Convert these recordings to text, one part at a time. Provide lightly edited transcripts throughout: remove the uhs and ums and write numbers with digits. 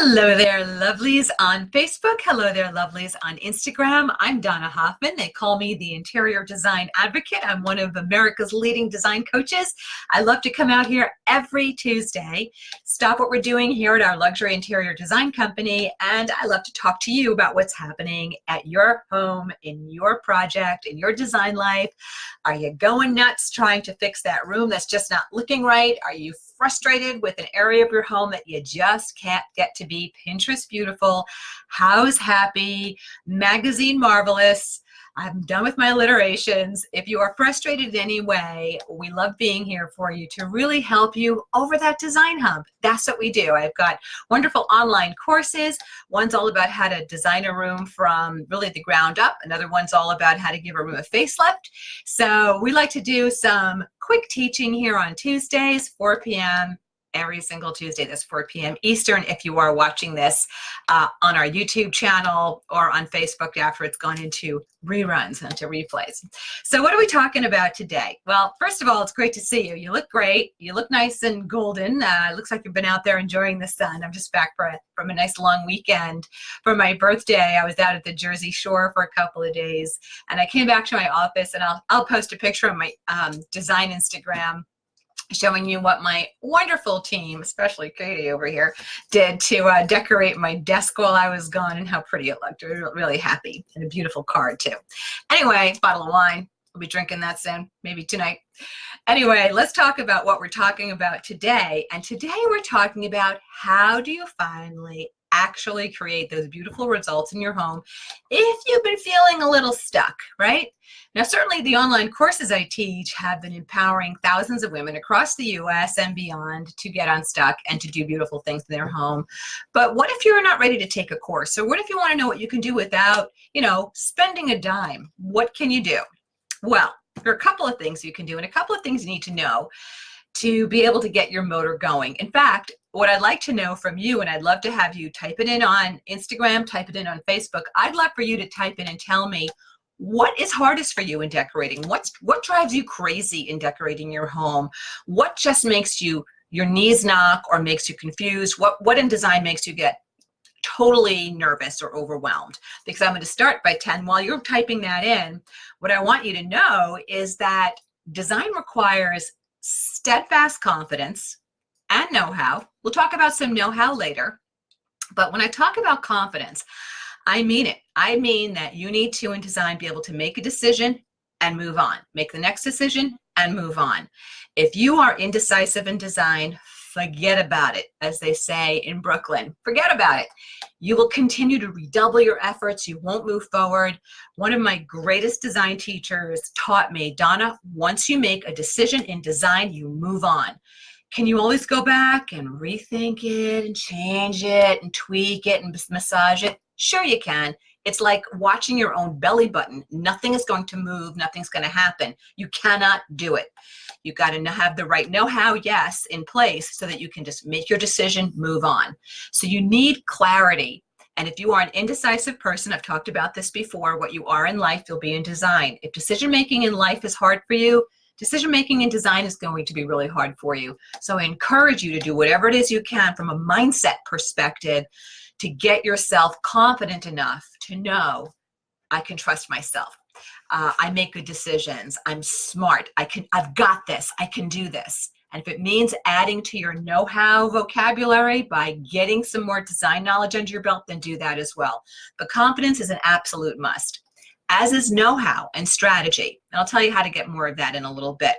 Hello there, lovelies on Facebook. Hello there, lovelies on Instagram. I'm Donna Hoffman. They call me the Interior Design Advocate. I'm one of America's leading design coaches. I love to come out here every Tuesday, stop what we're doing here at our luxury interior design company, and I love to talk to you about what's happening at your home, in your project, in your design life. Are you going nuts trying to fix that room that's just not looking right? Are you frustrated with an area of your home that you just can't get to be Pinterest beautiful, house happy, magazine marvelous? I'm done with my alliterations. If you are frustrated in any way, we love being here for you to really help you over that design hump. That's what we do. I've got wonderful online courses. One's all about how to design a room from really the ground up. Another one's all about how to give a room a facelift. So we like to do some quick teaching here on Tuesdays, 4 p.m. every single Tuesday. That's 4 p.m. Eastern if you are watching this on our YouTube channel or on Facebook after it's gone into reruns, into replays. So what are we talking about today? Well, first of all, it's great to see you. You look great. You look nice and golden. It looks like you've been out there enjoying the sun. I'm just back from a nice long weekend. For my birthday, I was out at the Jersey Shore for a couple of days, and I came back to my office, and I'll post a picture on my design Instagram showing you what my wonderful team, especially Katie over here, did to decorate my desk while I was gone, and how pretty it looked. Really happy, and a beautiful card too. Anyway, bottle of wine. We'll be drinking that soon, maybe tonight. Anyway, let's talk about what we're talking about today. And today we're talking about how do you finally actually create those beautiful results in your home if you've been feeling a little stuck, right? Now, certainly the online courses I teach have been empowering thousands of women across the US and beyond to get unstuck and to do beautiful things in their home. But what if you're not ready to take a course? Or what if you want to know what you can do without, spending a dime? What can you do? Well, there are a couple of things you can do and a couple of things you need to know to be able to get your motor going. In fact, what I'd like to know from you, and I'd love to have you type it in on Instagram, type it in on Facebook. I'd love for you to type in and tell me what is hardest for you in decorating. What drives you crazy in decorating your home? What just makes your knees knock or makes you confused? What in design makes you get totally nervous or overwhelmed? Because I'm going to start by 10. While you're typing that in, what I want you to know is that design requires steadfast confidence and know-how. We'll talk about some know-how later, but when I talk about confidence, I mean it. I mean that you need to, in design, be able to make a decision and move on. Make the next decision and move on. If you are indecisive in design, forget about it, as they say in Brooklyn. Forget about it. You will continue to redouble your efforts. You won't move forward. One of my greatest design teachers taught me, Donna, once you make a decision in design, you move on. Can you always go back and rethink it and change it and tweak it and massage it? Sure you can. It's like watching your own belly button. Nothing is going to move. Nothing's going to happen. You cannot do it. You've got to have the right know-how, yes, in place so that you can just make your decision, move on. So you need clarity. And if you are an indecisive person, I've talked about this before, what you are in life, you'll be in design. If decision-making in life is hard for you, decision-making in design is going to be really hard for you. So I encourage you to do whatever it is you can from a mindset perspective to get yourself confident enough to know, I can trust myself. I make good decisions. I'm smart. I've got this. I can do this. And if it means adding to your know-how vocabulary by getting some more design knowledge under your belt, then do that as well. But confidence is an absolute must, as is know-how and strategy. And I'll tell you how to get more of that in a little bit.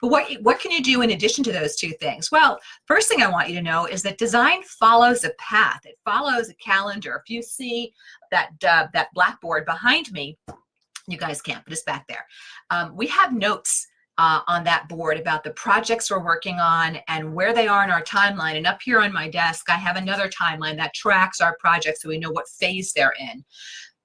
But what can you do in addition to those two things? Well, first thing I want you to know is that design follows a path. It follows a calendar. If you see that blackboard behind me, you guys can't, but it's back there. We have notes on that board about the projects we're working on and where they are in our timeline. And up here on my desk, I have another timeline that tracks our projects so we know what phase they're in.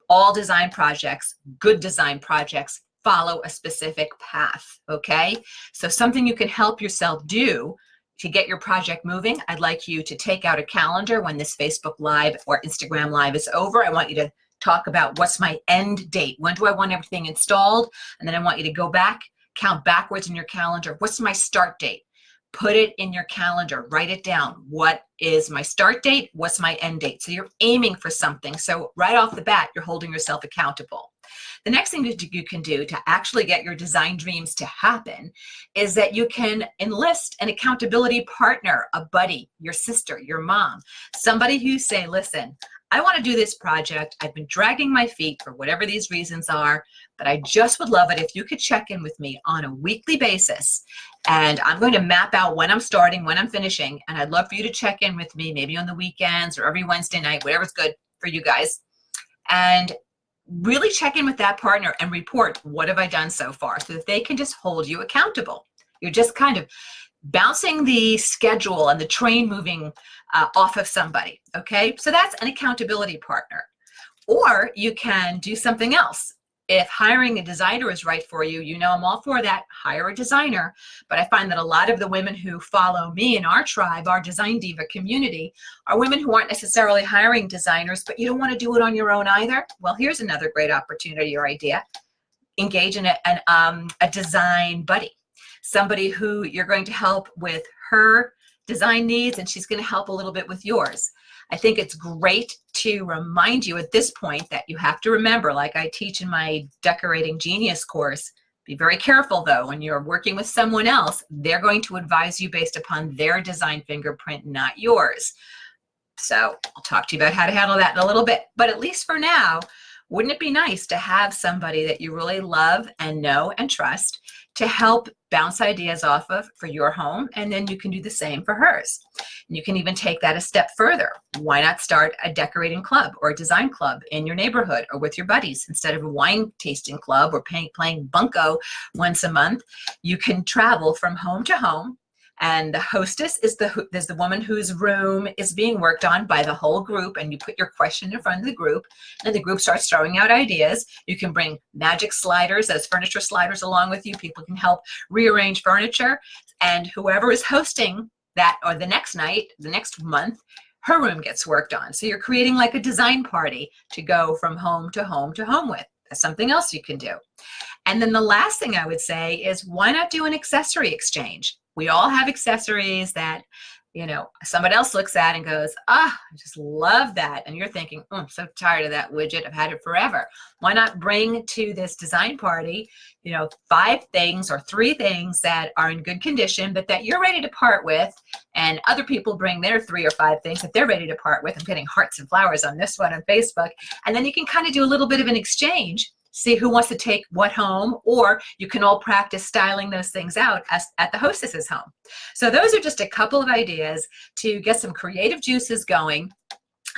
All design projects, good design projects, follow a specific path, okay? So something you can help yourself do to get your project moving, I'd like you to take out a calendar when this Facebook Live or Instagram Live is over. I want you to talk about what's my end date. When do I want everything installed? And then I want you to go back, count backwards in your calendar. What's my start date? Put it in your calendar, write it down. What is my start date? What's my end date? So you're aiming for something. So right off the bat, you're holding yourself accountable. The next thing that you can do to actually get your design dreams to happen is that you can enlist an accountability partner, a buddy, your sister, your mom, somebody who say, listen, I want to do this project. I've been dragging my feet for whatever these reasons are, but I just would love it if you could check in with me on a weekly basis. And I'm going to map out when I'm starting, when I'm finishing, and I'd love for you to check in with me, maybe on the weekends or every Wednesday night, whatever's good for you guys. And really check in with that partner and report, what have I done so far, so that they can just hold you accountable. You're just kind of bouncing the schedule and the train moving off of somebody, okay? So that's an accountability partner. Or you can do something else. If hiring a designer is right for you, you know I'm all for that, hire a designer. But I find that a lot of the women who follow me in our tribe, our Design Diva community, are women who aren't necessarily hiring designers, but you don't want to do it on your own either. Well, here's another great opportunity or idea. Engage in a design buddy, somebody who you're going to help with her design needs, and she's going to help a little bit with yours. I think it's great to remind you at this point that you have to remember, like I teach in my Decorating Genius course, be very careful though, when you're working with someone else, they're going to advise you based upon their design fingerprint, not yours. So I'll talk to you about how to handle that in a little bit, but at least for now, wouldn't it be nice to have somebody that you really love and know and trust to help bounce ideas off of for your home, and then you can do the same for hers. And you can even take that a step further. Why not start a decorating club or a design club in your neighborhood or with your buddies? Instead of a wine tasting club or playing bunco once a month, you can travel from home to home. And the hostess is the woman whose room is being worked on by the whole group, and you put your question in front of the group, and the group starts throwing out ideas. You can bring magic sliders as furniture sliders along with you. People can help rearrange furniture, and whoever is hosting that or the next night, the next month, her room gets worked on. So you're creating like a design party to go from home to home to home with. That's something else you can do. And then the last thing I would say is, why not do an accessory exchange? We all have accessories that, you know, somebody else looks at and goes, I just love that. And you're thinking, I'm so tired of that widget. I've had it forever. Why not bring to this design party, 5 things or 3 things that are in good condition, but that you're ready to part with, and other people bring their 3 or 5 things that they're ready to part with. I'm getting hearts and flowers on this one on Facebook. And then you can kind of do a little bit of an exchange. See who wants to take what home, or you can all practice styling those things out at the hostess's home. So those are just a couple of ideas to get some creative juices going.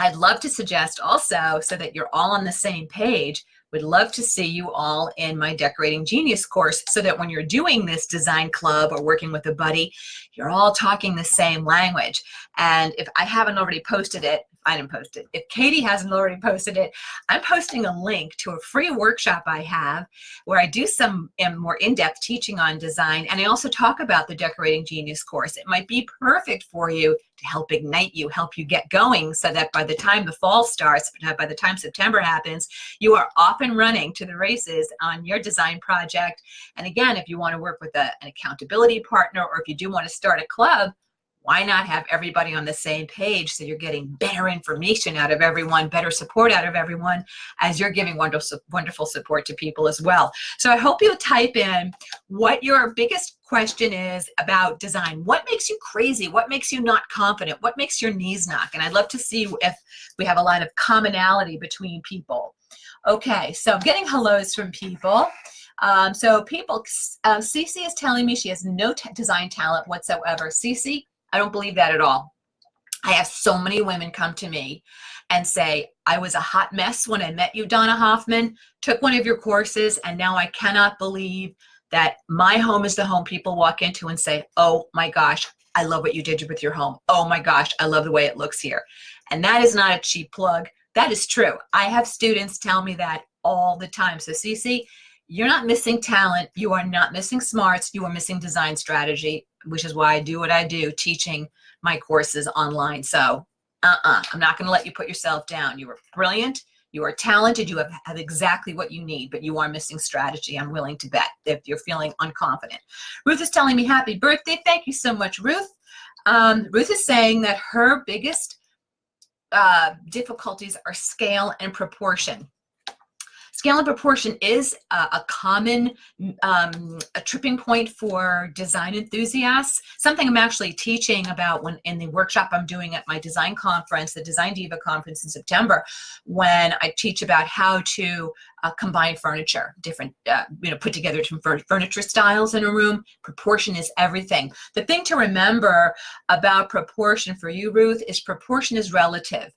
I'd love to suggest also, so that you're all on the same page, would love to see you all in my Decorating Genius course, so that when you're doing this design club or working with a buddy, you're all talking the same language. And if I haven't already posted it, I didn't post it. If Katie hasn't already posted it, I'm posting a link to a free workshop I have where I do some more in-depth teaching on design, and I also talk about the Decorating Genius course. It might be perfect for you to help ignite you, help you get going, so that by the time the fall starts, by the time September happens, you are off and running to the races on your design project. And again, if you want to work with an accountability partner, or if you do want to start a club, why not have everybody on the same page, so you're getting better information out of everyone, better support out of everyone, as you're giving wonderful support to people as well. So I hope you'll type in what your biggest question is about design. What makes you crazy? What makes you not confident? What makes your knees knock? And I'd love to see if we have a lot of commonality between people. Okay, so I'm getting hellos from people. So people, Cece is telling me she has no design talent whatsoever. Cece, I don't believe that at all. I have so many women come to me and say, I was a hot mess when I met you, Donna Hoffman, took one of your courses, and now I cannot believe that my home is the home people walk into and say, oh my gosh, I love what you did with your home. Oh my gosh, I love the way it looks here. And that is not a cheap plug. That is true. I have students tell me that all the time. So Cece, you're not missing talent. You are not missing smarts. You are missing design strategy, which is why I do what I do, teaching my courses online. So I'm not going to let you put yourself down. You were brilliant. You are talented. You have exactly what you need, but you are missing strategy. I'm willing to bet if you're feeling unconfident. Ruth is telling me happy birthday. Thank you so much, Ruth. Ruth is saying that her biggest difficulties are scale and proportion. Scale and proportion is a common a tripping point for design enthusiasts. Something I'm actually teaching about when in the workshop I'm doing at my design conference, the Design Diva conference in September, when I teach about how to combine furniture, different, put together different furniture styles in a room. Proportion is everything. The thing to remember about proportion for you, Ruth, is proportion is relative.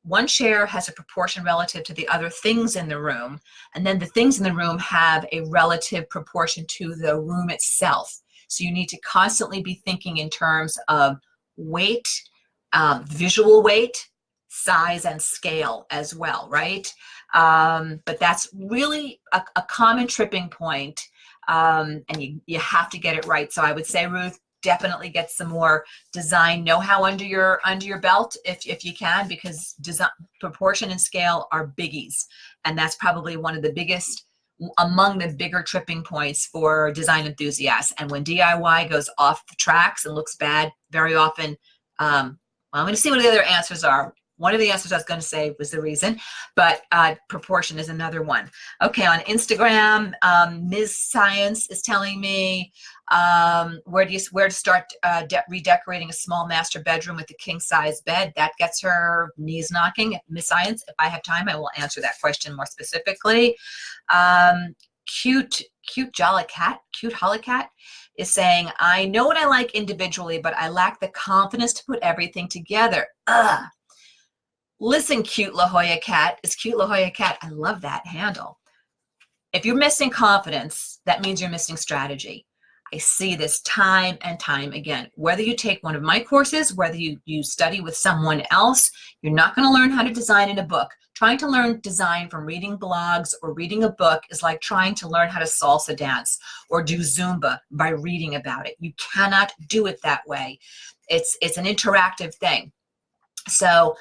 One chair has a proportion relative to the other things in the room, and then the things in the room have a relative proportion to the room itself. So you need to constantly be thinking in terms of weight, visual weight, size, and scale as well, right? But that's really a common tripping point, and you have to get it right. So I would say, Ruth, definitely get some more design know-how under your belt if you can, because design, proportion and scale are biggies, and that's probably one of the biggest among the bigger tripping points for design enthusiasts. And when DIY goes off the tracks and looks bad, very often, well, I'm going to see what the other answers are. One of the answers I was going to say was the reason, but proportion is another one. Okay, on Instagram, Ms. Science is telling me where to start redecorating a small master bedroom with a king-size bed. That gets her knees knocking. Ms. Science, if I have time, I will answer that question more specifically. Cute Jolly Cat, Cute Holly Cat is saying, I know what I like individually, but I lack the confidence to put everything together. Ugh. Listen, Cute La Jolla Cat. Is Cute La Jolla Cat? I love that handle. If you're missing confidence, that means you're missing strategy. I see this time and time again. Whether you take one of my courses, whether you study with someone else, you're not going to learn how to design in a book. Trying to learn design from reading blogs or reading a book is like trying to learn how to salsa dance or do Zumba by reading about it. You cannot do it that way. It's an interactive thing. So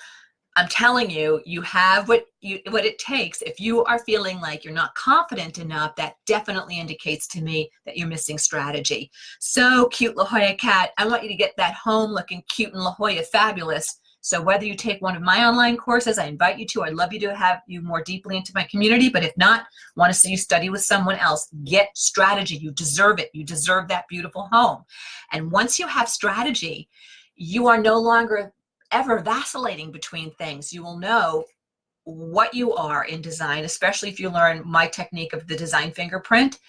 I'm telling you, you have what it takes. If you are feeling like you're not confident enough, that definitely indicates to me that you're missing strategy. So, Cute La Jolla Cat, I want you to get that home looking cute and La Jolla fabulous. So whether you take one of my online courses, I invite you to. I'd love you to have you more deeply into my community. But if not, want to see you study with someone else, get strategy. You deserve it. You deserve that beautiful home. And once you have strategy, you are no longer ever vacillating between things. You will know what you are in design, especially if you learn my technique of the design fingerprint.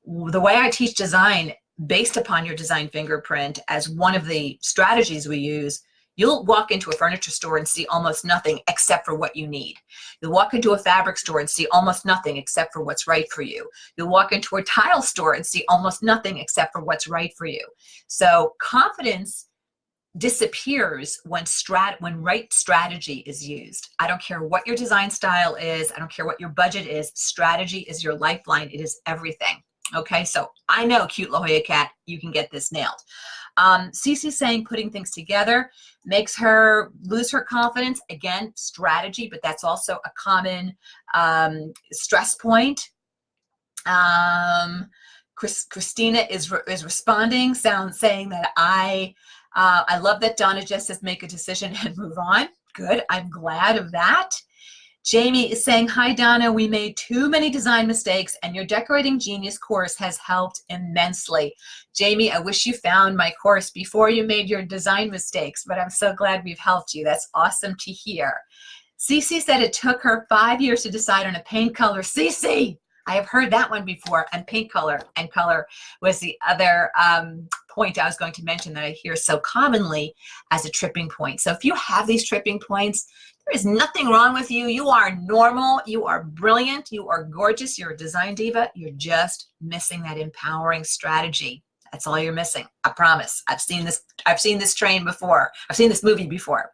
The way I teach design based upon your design fingerprint as one of the strategies we use, you'll walk into a furniture store and see almost nothing except for what you need. You'll walk into a fabric store and see almost nothing except for what's right for you. You'll walk into a tile store and see almost nothing except for what's right for you. So confidence disappears when right strategy is used. I don't care what your design style is. I don't care what your budget is. Strategy is your lifeline. It is everything. Okay, so I know, Cute La Jolla Cat, you can get this nailed. Cece saying putting things together makes her lose her confidence. Again, strategy, but that's also a common stress point. Christina is responding, saying that I love that Donna just says make a decision and move on. Good, I'm glad of that. Jamie is saying, hi Donna, we made too many design mistakes and your Decorating Genius course has helped immensely. Jamie, I wish you found my course before you made your design mistakes, but I'm so glad we've helped you. That's awesome to hear. Cece said it took her 5 years to decide on a paint color. Cece, I have heard that one before, and paint color and color was the other point I was going to mention that I hear so commonly as a tripping point. So if you have these tripping points, there is nothing wrong with you. You are normal. You are brilliant. You are gorgeous. You're a design diva. You're just missing that empowering strategy. That's all you're missing. I promise. I've seen this train before. I've seen this movie before.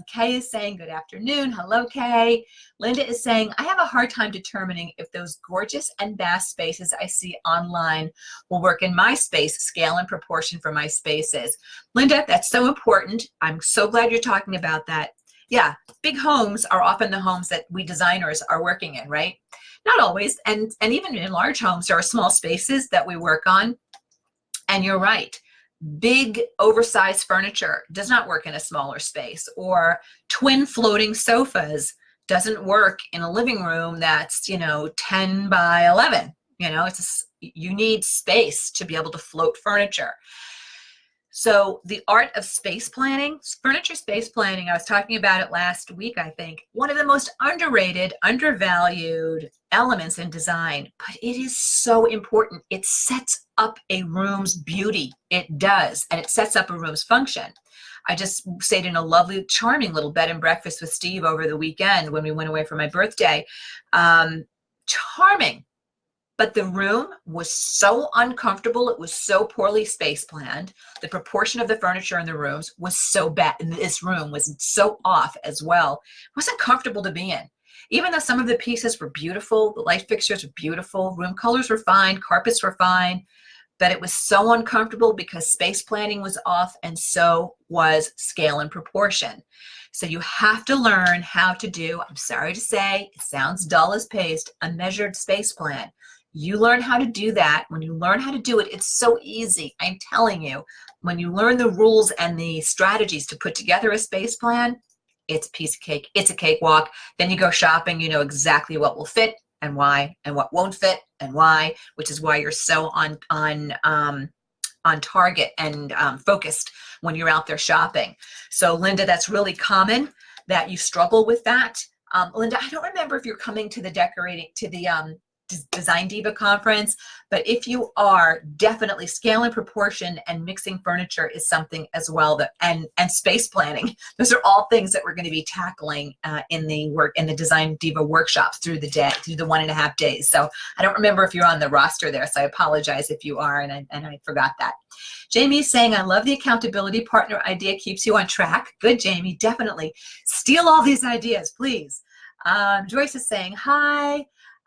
Kay is saying, good afternoon. Hello, Kay. Linda is saying, I have a hard time determining if those gorgeous and vast spaces I see online will work in my space, scale and proportion for my spaces. Linda, that's so important. I'm so glad you're talking about that. yeah, big homes are often the homes that we designers are working in, right? Not always, and even in large homes, there are small spaces that we work on. And you're right, big oversized furniture does not work in a smaller space, or twin floating sofas doesn't work in a living room that's, 10 by 11. You need space to be able to float furniture. So the art of space planning, furniture space planning, I was talking about it last week, I think, one of the most underrated, undervalued elements in design, but it is so important. It sets up a room's beauty. It does, and it sets up a room's function. I just stayed in a lovely, charming little bed and breakfast with Steve over the weekend when we went away for my birthday. Charming. But the room was so uncomfortable. It was so poorly space planned. The proportion of the furniture in the rooms was so bad. And this room was so off as well. It wasn't comfortable to be in. Even though some of the pieces were beautiful, the light fixtures were beautiful, room colors were fine, carpets were fine, but it was so uncomfortable because space planning was off, and so was scale and proportion. So you have to learn how to do, I'm sorry to say, it sounds dull as paste, a measured space plan. You learn how to do that. When you learn how to do it, it's so easy. I'm telling you, when you learn the rules and the strategies to put together a space plan, it's a piece of cake. It's a cakewalk. Then you go shopping, you know exactly what will fit and why, and what won't fit and why, which is why you're so on target and focused when you're out there shopping. So Linda, that's really common that you struggle with that. Linda, I don't remember if you're coming to the Design Diva conference, but if you are, definitely scale and proportion and mixing furniture is something as well, that and space planning. Those are all things that we're going to be tackling in the Design Diva workshops through the 1.5 days. So I don't remember if you're on the roster there, so I apologize if you are, and I forgot that. Jamie's saying, I love the accountability partner idea, keeps you on track. Good, Jamie, definitely. Steal all these ideas, please. Joyce is saying, hi.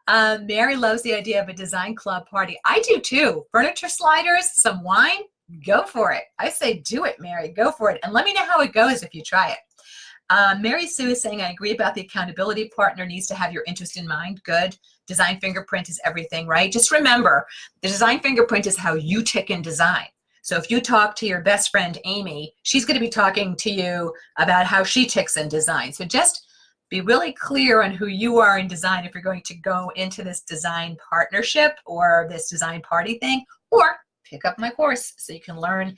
Mary loves the idea of a design club party. I do too. Furniture sliders, some wine, go for it. I say do it, Mary, go for it. And let me know how it goes if you try it. Mary Sue is saying, I agree about the accountability partner needs to have your interest in mind. Good. Design fingerprint is everything, right? Just remember, the design fingerprint is how you tick in design. So if you talk to your best friend, Amy, she's going to be talking to you about how she ticks in design. So just be really clear on who you are in design if you're going to go into this design partnership or this design party thing, or pick up my course so you can learn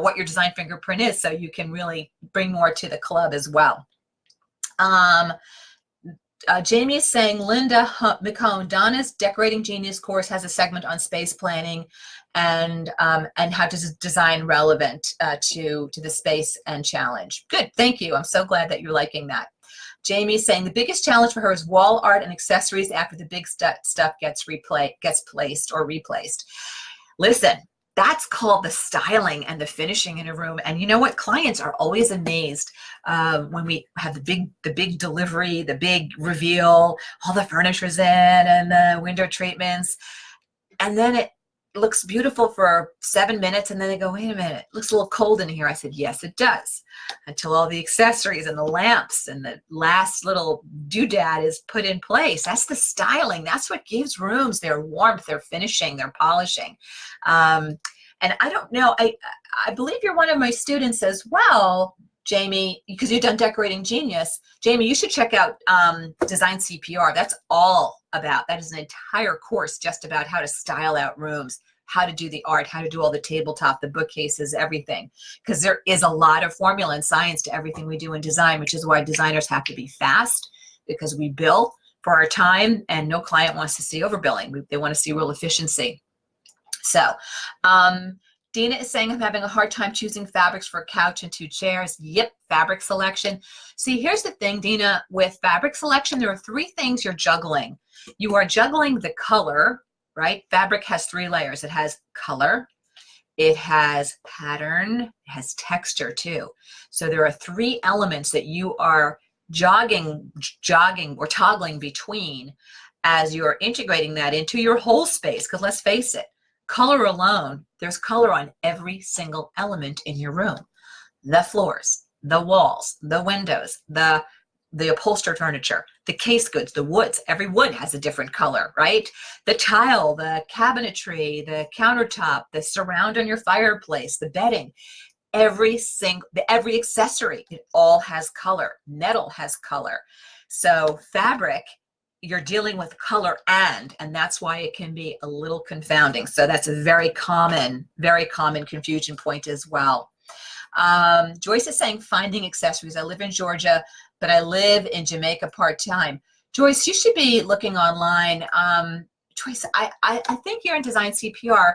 what your design fingerprint is, so you can really bring more to the club as well. Jamie is saying, Linda McCone, Donna's Decorating Genius course has a segment on space planning and how to design relevant to the space and challenge. Good, thank you. I'm so glad that you're liking that. Jamie's saying the biggest challenge for her is wall art and accessories after the big stuff gets placed or replaced. Listen, that's called the styling and the finishing in a room. And you know what? Clients are always amazed when we have the big delivery, the big reveal, all the furniture's in and the window treatments. And then it looks beautiful for 7 minutes, and then they go, wait a minute, it looks a little cold in here. I said, yes, it does, until all the accessories and the lamps and the last little doodad is put in place. That's the styling. That's what gives rooms their warmth, their finishing, their polishing. And I don't know, I believe you're one of my students as well, Jamie, because you've done Decorating Genius. Jamie, you should check out Design CPR. That's all about, that is an entire course just about how to style out rooms, how to do the art, how to do all the tabletop, the bookcases, everything. Because there is a lot of formula and science to everything we do in design, which is why designers have to be fast, because we bill for our time and no client wants to see overbilling. They want to see real efficiency. So, Dina is saying, I'm having a hard time choosing fabrics for a couch and 2 chairs. Yep, fabric selection. See, here's the thing, Dina, with fabric selection, there are 3 things you're juggling. You are juggling the color, right? Fabric has 3 layers. It has color, it has pattern, it has texture too. So there are 3 elements that you are jogging or toggling between as you're integrating that into your whole space. Because let's face it, color alone, there's color on every single element in your room. The floors, the walls, the windows, the upholstered furniture, the case goods, the woods. Every wood has a different color, right? The tile, the cabinetry, the countertop, the surround on your fireplace, the bedding, every accessory, it all has color. Metal has color. So fabric, you're dealing with color and that's why it can be a little confounding. So that's a very common confusion point as well. Joyce is saying finding accessories. I live in Georgia, but I live in Jamaica part-time. Joyce, you should be looking online. Joyce, I think you're in Design CPR.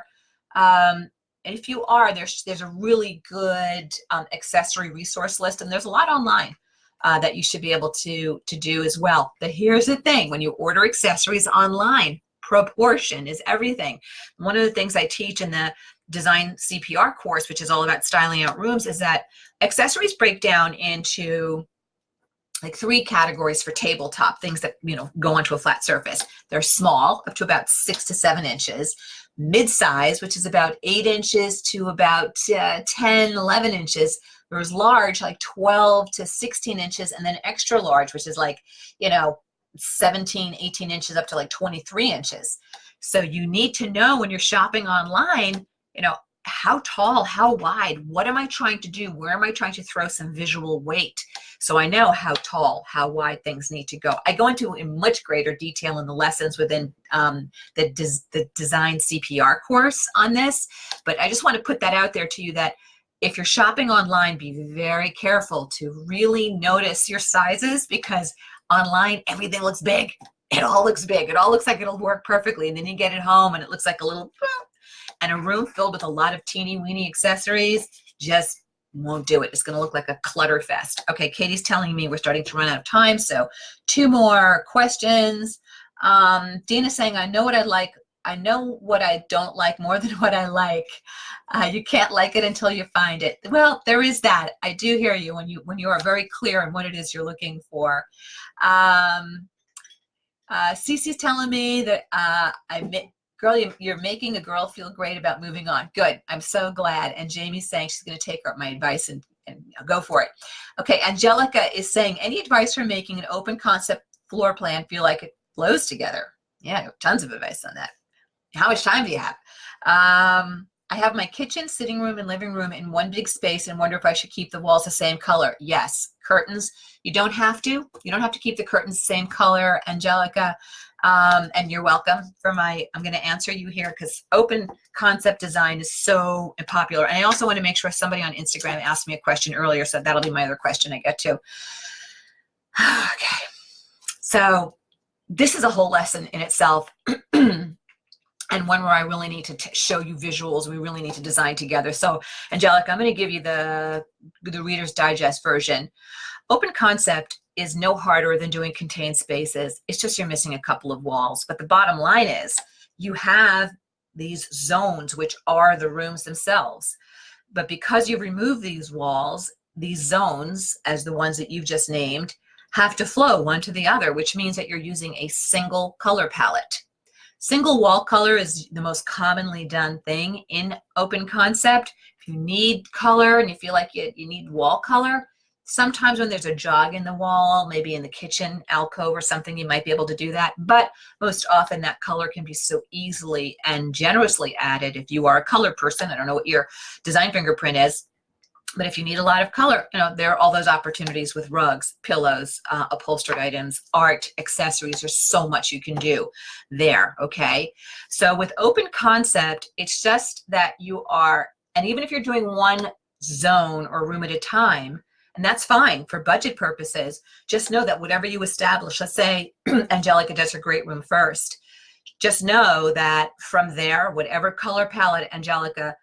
If you are, there's a really good accessory resource list, and there's a lot online that you should be able to do as well. But here's the thing, when you order accessories online, proportion is everything. One of the things I teach in the Design CPR course, which is all about styling out rooms, is that accessories break down into like 3 categories for tabletop, things that, you know, go onto a flat surface. They're small, up to about 6 to 7 inches, mid-size, which is about 8 inches to about 10, 11 inches. There's large, like 12 to 16 inches, and then extra large, which is like, you know, 17, 18 inches up to like 23 inches. So you need to know when you're shopping online, you know, how tall, how wide, what am I trying to do? Where am I trying to throw some visual weight? So I know how tall, how wide things need to go. I go into in much greater detail in the lessons within the Design CPR course on this, but I just want to put that out there to you that if you're shopping online, be very careful to really notice your sizes, because online, everything looks big. It all looks big. It all looks like it'll work perfectly. And then you get it home and it looks like a little, and a room filled with a lot of teeny weeny accessories just won't do it. It's going to look like a clutter fest. Okay, Katie's telling me we're starting to run out of time. So 2 more questions. Dina's saying, I know what I like. I know what I don't like more than what I like. You can't like it until you find it. Well, there is that. I do hear you when you are very clear on what it is you're looking for. Cece's telling me that girl, you're making a girl feel great about moving on. Good. I'm so glad. And Jamie's saying she's going to take my advice and go for it. Okay. Angelica is saying, any advice for making an open concept floor plan feel like it flows together? Yeah, tons of advice on that. How much time do you have? I have my kitchen, sitting room, and living room in one big space and wonder if I should keep the walls the same color. Yes. Curtains, you don't have to. You don't have to keep the curtains the same color, Angelica. And you're welcome for I'm going to answer you here because open concept design is so popular. And I also want to make sure somebody on Instagram asked me a question earlier, so that'll be my other question I get to. Okay. So this is a whole lesson in itself. And one where I really need to show you visuals. We really need to design together. So Angelica, I'm going to give you the Reader's Digest version. Open concept is no harder than doing contained spaces. It's just you're missing a couple of walls. But the bottom line is you have these zones, which are the rooms themselves. But because you've removed these walls, these zones, as the ones that you've just named, have to flow one to the other, which means that you're using a single color palette. Single wall color is the most commonly done thing in open concept. If you need color and you feel like you need wall color, sometimes when there's a jog in the wall, maybe in the kitchen alcove or something, you might be able to do that. But most often that color can be so easily and generously added if you are a color person. I don't know what your design fingerprint is, but if you need a lot of color, you know, there are all those opportunities with rugs, pillows, upholstered items, art, accessories. There's so much you can do there, okay? So with open concept, it's just that you are, and even if you're doing one zone or room at a time, and that's fine for budget purposes, just know that whatever you establish, let's say Angelica does her great room first, just know that from there, whatever color palette Angelica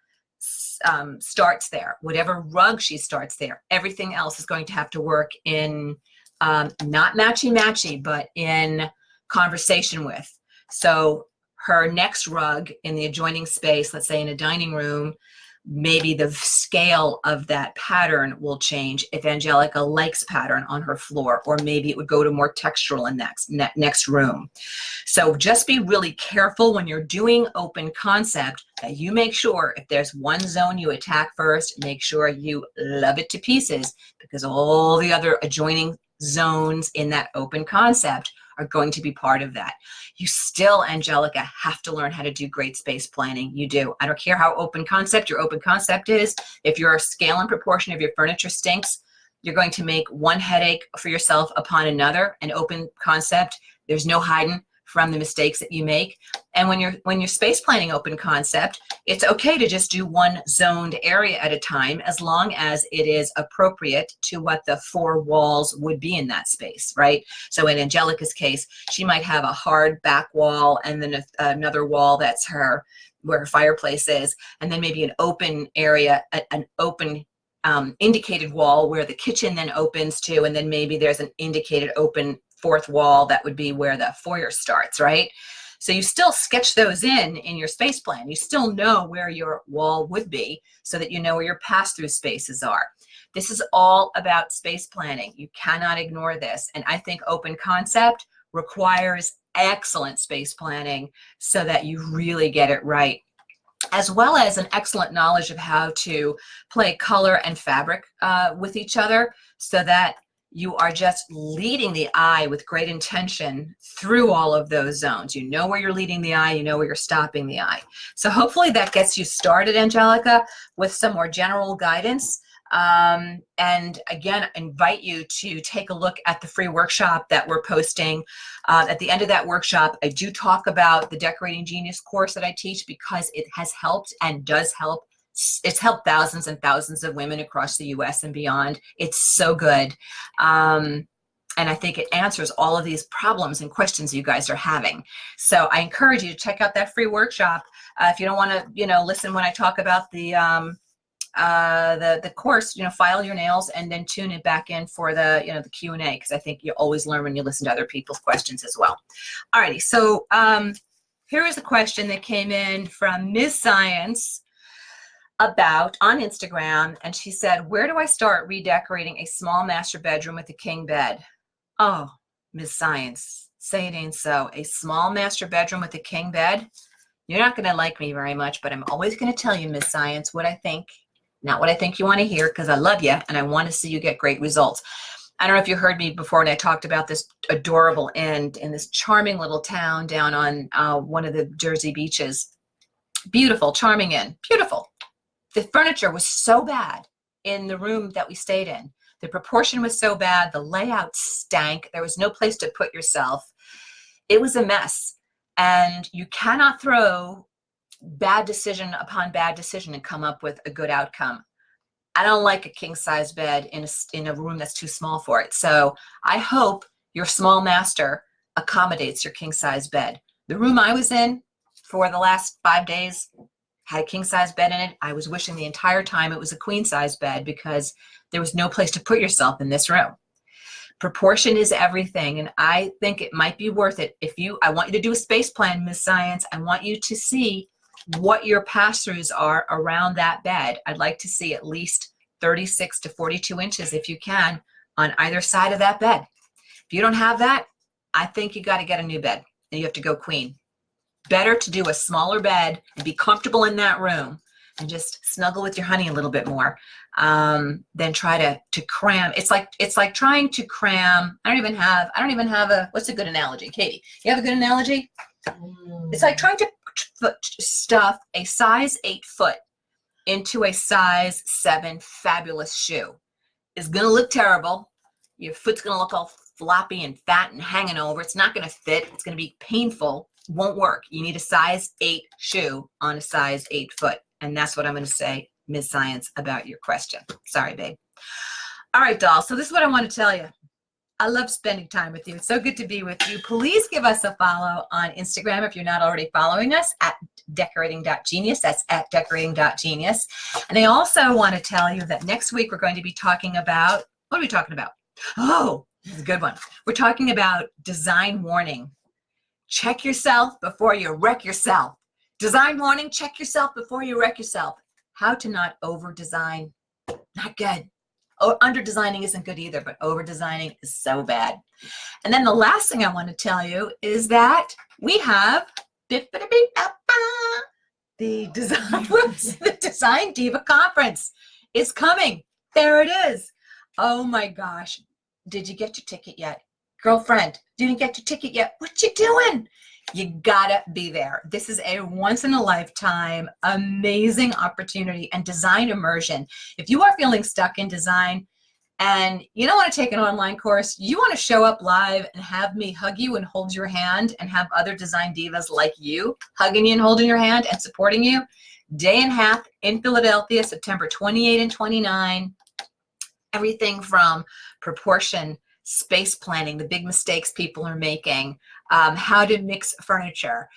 starts there, whatever rug she starts there, everything else is going to have to work in not matchy-matchy, but in conversation with. So her next rug in the adjoining space, let's say in a dining room, maybe the scale of that pattern will change if Angelica likes pattern on her floor, or maybe it would go to more textural in next room. So just be really careful when you're doing open concept that you make sure if there's one zone you attack first, make sure you love it to pieces, because all the other adjoining zones in that open concept are going to be part of that. You still, Angelica, have to learn how to do great space planning. You do. I don't care how open concept your open concept is. If your scale and proportion of your furniture stinks, you're going to make one headache for yourself upon another. An open concept, there's no hiding from the mistakes that you make. And when you're space planning open concept, it's okay to just do one zoned area at a time, as long as it is appropriate to what the four walls would be in that space, right? So in Angelica's case, she might have a hard back wall, and then another wall that's where her fireplace is, and then maybe an open area, an open indicated wall where the kitchen then opens to, and then maybe there's an indicated open fourth wall that would be where the foyer starts, right? So you still sketch those in your space plan. You still know where your wall would be so that you know where your pass-through spaces are. This is all about space planning. You cannot ignore this. And I think open concept requires excellent space planning so that you really get it right, as well as an excellent knowledge of how to play color and fabric with each other, so that you are just leading the eye with great intention through all of those zones. You know where you're leading the eye, you know where you're stopping the eye. So hopefully that gets you started, Angelica, with some more general guidance. And again, invite you to take a look at the free workshop that we're posting. At the end of that workshop, I do talk about the Decorating Genius course that I teach, because it has helped and does help. It's helped thousands and thousands of women across the US and beyond. It's so good. And I think it answers all of these problems and questions you guys are having. So I encourage you to check out that free workshop. If you don't want to, listen when I talk about the course, file your nails and then tune it back in for the, the Q&A, because I think you always learn when you listen to other people's questions as well. Alrighty, so here is a question that came in from Ms. Science on Instagram, and she said, where do I start redecorating a small master bedroom with a king bed? Oh, Ms. Science, say it ain't so. A small master bedroom with a king bed? You're not going to like me very much, but I'm always going to tell you, Ms. Science, what I think. Not what I think you want to hear, because I love you and I want to see you get great results. I don't know if you heard me before when I talked about this adorable inn in this charming little town down on one of the Jersey beaches. Beautiful, charming inn, beautiful. The furniture was so bad in the room that we stayed in. The proportion was so bad, the layout stank, there was no place to put yourself. It was a mess. And you cannot throw bad decision upon bad decision and come up with a good outcome. I don't like a king size bed in a room that's too small for it. So I hope your small master accommodates your king size bed. The room I was in for the last 5 days had a king size bed in it. I was wishing the entire time it was a queen size bed, because there was no place to put yourself in this room. Proportion is everything, and I think it might be worth it. I want you to do a space plan, Ms. Science. I want you to see what your pass-throughs are around that bed. I'd like to see at least 36 to 42 inches, if you can, on either side of that bed. If you don't have that, I think you got to get a new bed, and you have to go queen. Better to do a smaller bed and be comfortable in that room and just snuggle with your honey a little bit more than try to cram. It's like trying to cram. I don't even have a, what's a good analogy? Katie, you have a good analogy? It's like trying to stuff a size 8 foot into a size 7 fabulous shoe. It's going to look terrible. Your foot's going to look all floppy and fat and hanging over. It's not going to fit. It's going to be painful. Won't work. You need a size 8 shoe on a size 8 foot. And that's what I'm going to say, Ms. Science, about your question. Sorry, babe. All right, doll. So this is what I want to tell you. I love spending time with you. It's so good to be with you. Please give us a follow on Instagram if you're not already following us, at decorating.genius. That's at decorating.genius. And I also want to tell you that next week we're going to be talking about, what are we talking about? Oh, this is a good one. We're talking about design warning. Check yourself before you wreck yourself. Design warning, check yourself before you wreck yourself. how to not over design. Not good. Oh, under designing isn't good either, but over designing is so bad. And then the last thing I want to tell you is that we have the design, the Design Diva Conference is coming. There it is. Oh my gosh. Did you get your ticket yet? Girlfriend, didn't get your ticket yet. What you doing? You gotta be there. This is a once in a lifetime, amazing opportunity and design immersion. If you are feeling stuck in design and you don't want to take an online course, you want to show up live and have me hug you and hold your hand and have other design divas like you hugging you and holding your hand and supporting you. Day and a half in Philadelphia, September 28 and 29. Everything from proportion, space planning, the big mistakes people are making, how to mix furniture.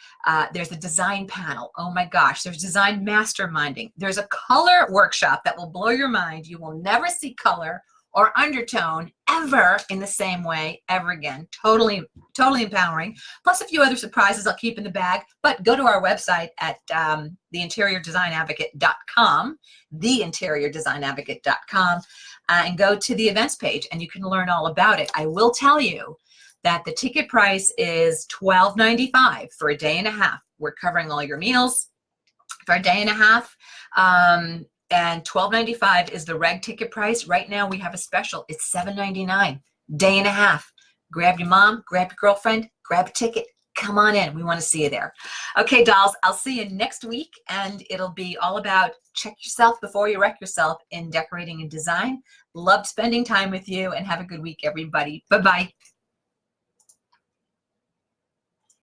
There's a design panel. Oh my gosh, there's design masterminding. There's a color workshop that will blow your mind. You will never see color or undertone ever in the same way ever again. Totally empowering. Plus a few other surprises I'll keep in the bag, but go to our website at theinteriordesignadvocate.com, theinteriordesignadvocate.com, and go to the events page and you can learn all about it. I will tell you that the ticket price is $12.95 for a day and a half. We're covering all your meals for a day and a half. And $12.95 is the reg ticket price. Right now we have a special. It's $7.99, day and a half. Grab your mom, grab your girlfriend, grab a ticket. Come on in. We want to see you there. Okay, dolls, I'll see you next week, and it'll be all about check yourself before you wreck yourself in decorating and design. Loved spending time with you, and have a good week, everybody. Bye-bye.